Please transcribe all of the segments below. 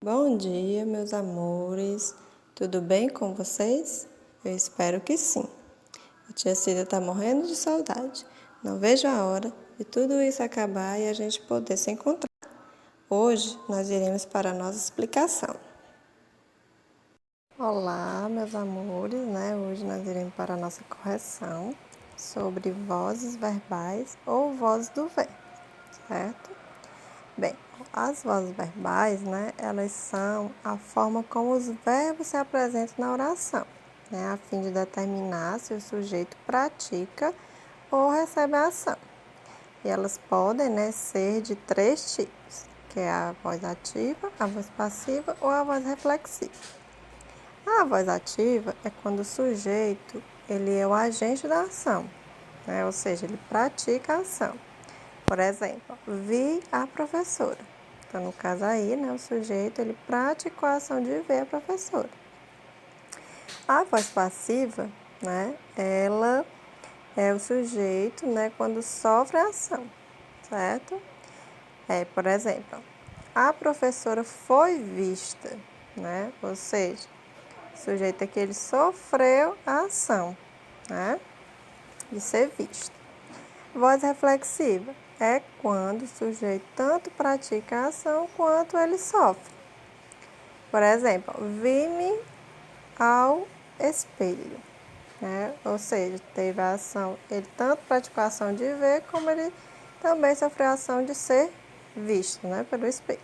Bom dia, meus amores. Tudo bem com vocês? Eu espero que sim. A tia Cida tá morrendo de saudade. Não vejo a hora de tudo isso acabar e a gente poder se encontrar. Hoje nós iremos para a nossa explicação. Olá, meus amores, né? Hoje nós iremos para a nossa correção sobre vozes verbais ou vozes do verbo, certo? Bem, as vozes verbais, né, elas são a forma como os verbos se apresentam na oração, né, a fim de determinar se o sujeito pratica ou recebe a ação. E elas podem, né, ser de três tipos, que é a voz ativa, a voz passiva ou a voz reflexiva. A voz ativa é quando o sujeito ele é o agente da ação, né, ou seja, ele pratica a ação. Por exemplo, vi a professora. Então, no caso aí, né, o sujeito ele praticou a ação de ver a professora. A voz passiva, né, ela é o sujeito, né, quando sofre a ação, certo? Por exemplo, a professora foi vista, né? Ou seja, o sujeito é que ele sofreu a ação, né, de ser visto. Voz reflexiva é quando o sujeito tanto pratica a ação quanto ele sofre. Por exemplo, vi-me ao espelho, né? Ou seja, teve a ação, ele tanto praticou a ação de ver, como ele também sofreu a ação de ser visto, né, pelo espelho.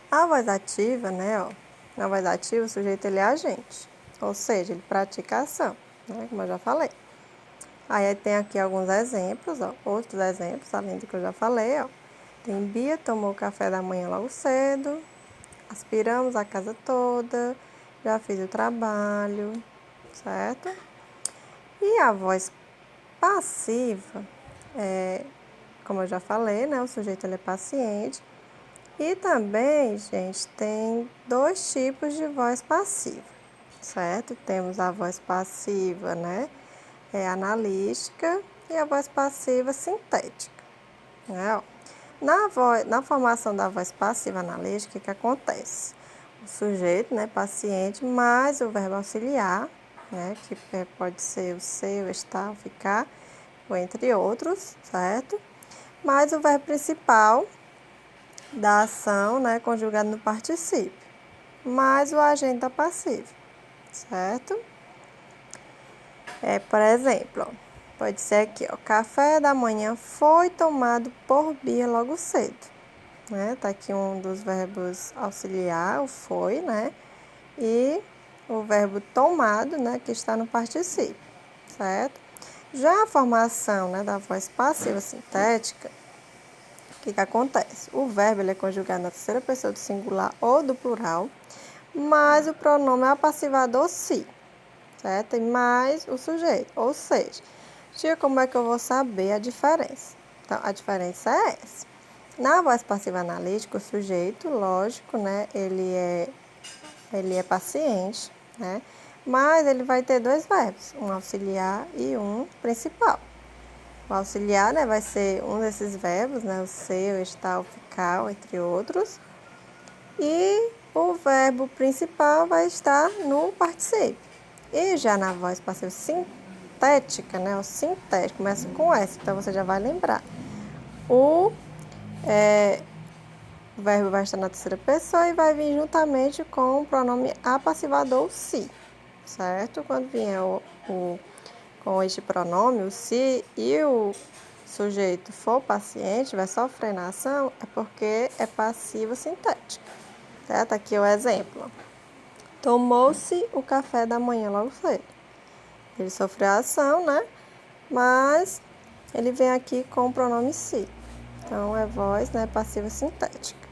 A voz ativa, né, ó, na voz ativa o sujeito ele é agente, ou seja, ele pratica a ação, né, como eu já falei. Aí tem aqui alguns exemplos, ó, outros exemplos, além do que eu já falei, ó. Tem Bia tomou café da manhã logo cedo, aspiramos a casa toda, já fiz o trabalho, certo? E a voz passiva, como eu já falei, né? O sujeito ele é paciente. E também, gente, tem dois tipos de voz passiva, certo? Temos a voz passiva, né? Analítica e a voz passiva sintética, né? Na formação da voz passiva analítica, o que acontece? O sujeito, né, paciente, mais o verbo auxiliar, né, que pode ser o ser, o estar, o ficar, ou entre outros, certo? Mais o verbo principal da ação, né, conjugado no particípio, mais o agente da passiva, certo? Por exemplo, pode ser aqui, ó, café da manhã foi tomado por Bia logo cedo, né? Tá aqui um dos verbos auxiliar, o foi, né? E o verbo tomado, né, que está no particípio, certo? Já a formação, né, da voz passiva sintética, o que acontece? O verbo ele é conjugado na terceira pessoa do singular ou do plural, mais o pronome apassivador se, certo? E mais o sujeito, ou seja, tia, como é que eu vou saber a diferença? Então, a diferença é essa. Na voz passiva analítica, o sujeito, lógico, né, ele é paciente, né, mas ele vai ter dois verbos, um auxiliar e um principal. O auxiliar, né, vai ser um desses verbos, né, o ser, o estar, o ficar, entre outros. E o verbo principal vai estar no particípio. E já na voz passiva sintética, né, o sintético começa com S, então você já vai lembrar. O verbo vai estar na terceira pessoa e vai vir juntamente com o pronome apassivador se, certo? Quando vier com este pronome, o se, e o sujeito for paciente, vai sofrer na ação, é porque é passiva sintética, certo? Aqui é o exemplo. Tomou-se o café da manhã logo cedo. Ele sofreu a ação, né? Mas ele vem aqui com o pronome se. Então, é voz, né, passiva sintética.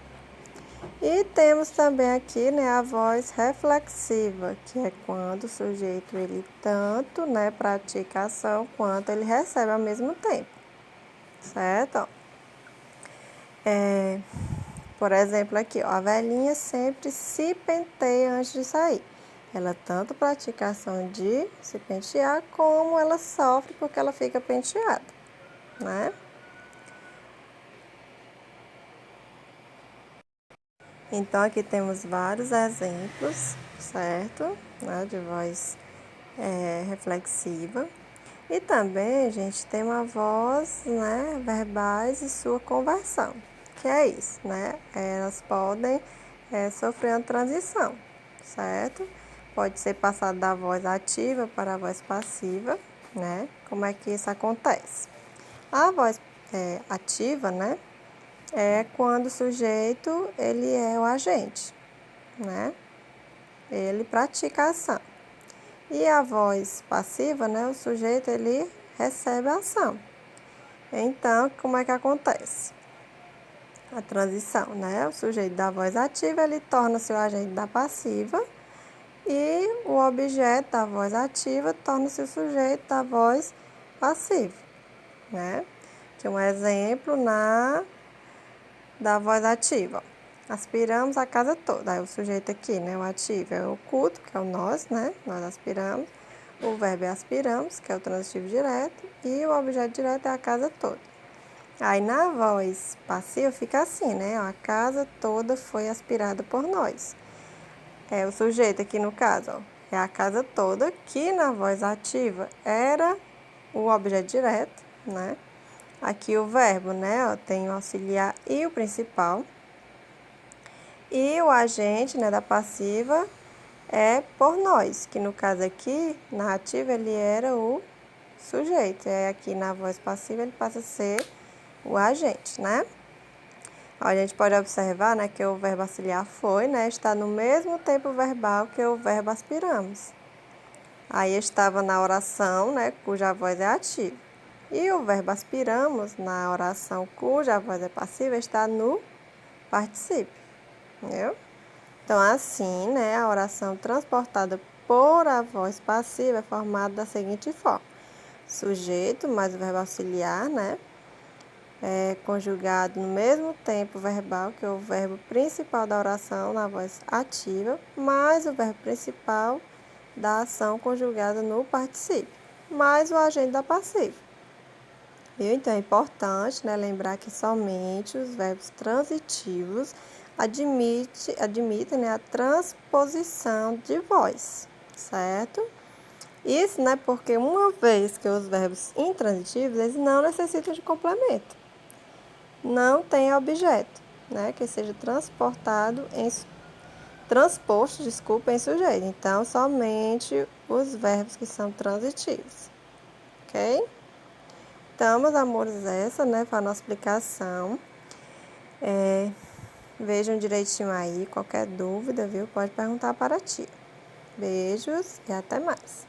E temos também aqui, né, a voz reflexiva, que é quando o sujeito ele tanto, né, pratica a ação quanto ele recebe ao mesmo tempo, certo? Por exemplo, aqui, ó, a velhinha sempre se penteia antes de sair. Ela tanto pratica a ação de se pentear, como ela sofre porque ela fica penteada, né? Então, aqui temos vários exemplos, certo? Né, de voz reflexiva. E também, gente, tem uma voz, né, verbais e sua conversão. Que é isso, né? Elas podem sofrer uma transição, certo? Pode ser passado da voz ativa para a voz passiva, né? Como é que isso acontece? A voz ativa, né, é quando o sujeito ele é o agente, né? Ele pratica a ação. E a voz passiva, né, o sujeito ele recebe a ação. Então, como é que acontece? A transição, né? O sujeito da voz ativa ele torna-se o agente da passiva e o objeto da voz ativa torna-se o sujeito da voz passiva, né? Tem um exemplo da voz ativa. Aspiramos a casa toda. Aí o sujeito aqui, né? O ativo é o culto, que é o nós, né? Nós aspiramos. O verbo é aspiramos, que é o transitivo direto. E o objeto direto é a casa toda. Aí na voz passiva fica assim, né? A casa toda foi aspirada por nós. O sujeito aqui no caso, ó, é a casa toda, que na voz ativa era o objeto direto, né? Aqui o verbo, né? Ó, tem o auxiliar e o principal. E o agente, né, da passiva é por nós, que no caso aqui, na ativa, ele era o sujeito. Aqui na voz passiva ele passa a ser o agente, né? A gente pode observar, né, que o verbo auxiliar foi, né, está no mesmo tempo verbal que o verbo aspiramos. Aí estava na oração, né, cuja voz é ativa. E o verbo aspiramos, na oração cuja voz é passiva, está no particípio, entendeu? Então, assim, né, a oração transportada por a voz passiva é formada da seguinte forma: sujeito mais o verbo auxiliar, né, conjugado no mesmo tempo verbal que o verbo principal da oração na voz ativa, mais o verbo principal da ação conjugada no particípio, mais o agente da passiva. Então, é importante, né, lembrar que somente os verbos transitivos admitem, né, a transposição de voz, certo? Isso, né, porque uma vez que os verbos intransitivos, eles não necessitam de complemento. Não tem objeto, né, que seja transposto, em sujeito. Então, somente os verbos que são transitivos, ok? Então, meus amores, essa, né, foi a nossa explicação. Vejam direitinho aí, qualquer dúvida, viu? Pode perguntar para a tia. Beijos e até mais.